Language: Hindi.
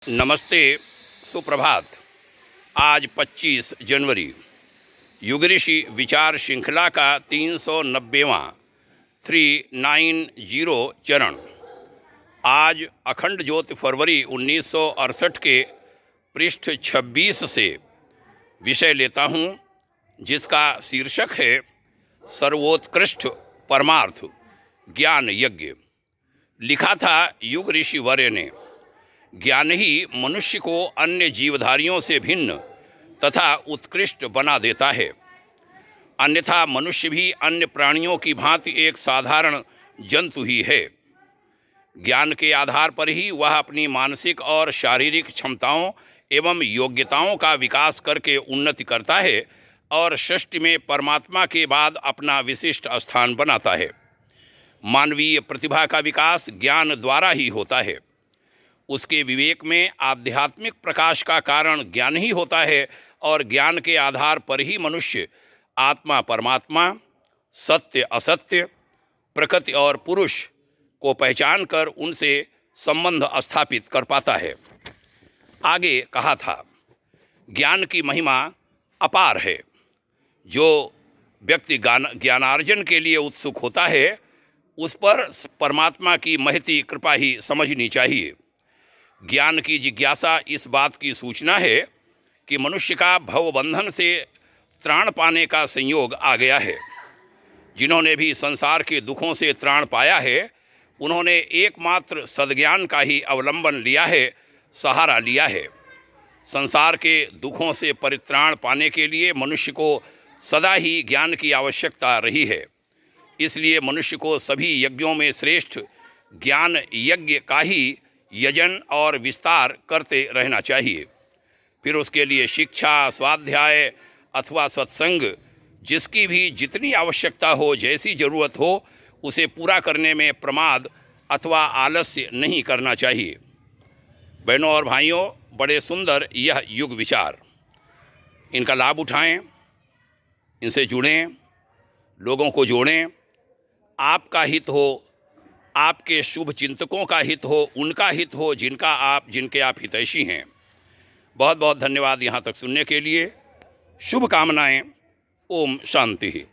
नमस्ते, सुप्रभात। आज 25 जनवरी युग ऋषि विचार श्रृंखला का 390वां 390 चरण। आज अखंड ज्योति फरवरी 1968 के पृष्ठ 26 से विषय लेता हूँ, जिसका शीर्षक है सर्वोत्कृष्ट परमार्थ ज्ञान यज्ञ। लिखा था युग ऋषि वर्य ने, ज्ञान ही मनुष्य को अन्य जीवधारियों से भिन्न तथा उत्कृष्ट बना देता है। अन्यथा मनुष्य भी अन्य प्राणियों की भांति एक साधारण जंतु ही है। ज्ञान के आधार पर ही वह अपनी मानसिक और शारीरिक क्षमताओं एवं योग्यताओं का विकास करके उन्नति करता है और सृष्टि में परमात्मा के बाद अपना विशिष्ट स्थान बनाता है। मानवीय प्रतिभा का विकास ज्ञान द्वारा ही होता है। उसके विवेक में आध्यात्मिक प्रकाश का कारण ज्ञान ही होता है और ज्ञान के आधार पर ही मनुष्य आत्मा परमात्मा, सत्य असत्य, प्रकृति और पुरुष को पहचान कर उनसे संबंध स्थापित कर पाता है। आगे कहा था, ज्ञान की महिमा अपार है। जो व्यक्ति ज्ञानार्जन के लिए उत्सुक होता है, उस पर परमात्मा की महती कृपा ही समझनी चाहिए। ज्ञान की जिज्ञासा इस बात की सूचना है कि मनुष्य का भवबंधन से त्राण पाने का संयोग आ गया है। जिन्होंने भी संसार के दुखों से त्राण पाया है, उन्होंने एकमात्र सद्ज्ञान का ही अवलंबन लिया है, सहारा लिया है। संसार के दुखों से परित्राण पाने के लिए मनुष्य को सदा ही ज्ञान की आवश्यकता रही है। इसलिए मनुष्य को सभी यज्ञों में श्रेष्ठ ज्ञान यज्ञ का ही यजन और विस्तार करते रहना चाहिए। फिर उसके लिए शिक्षा, स्वाध्याय अथवा सत्संग, जिसकी भी जितनी आवश्यकता हो, जैसी ज़रूरत हो, उसे पूरा करने में प्रमाद अथवा आलस्य नहीं करना चाहिए। बहनों और भाइयों, बड़े सुंदर यह युग विचार, इनका लाभ उठाएं, इनसे जुड़ें, लोगों को जोड़ें। आपका हित हो, आपके शुभ चिंतकों का हित हो, उनका हित हो जिनके आप हितैषी हैं। बहुत बहुत धन्यवाद यहाँ तक सुनने के लिए। शुभकामनाएं। ओम शांति।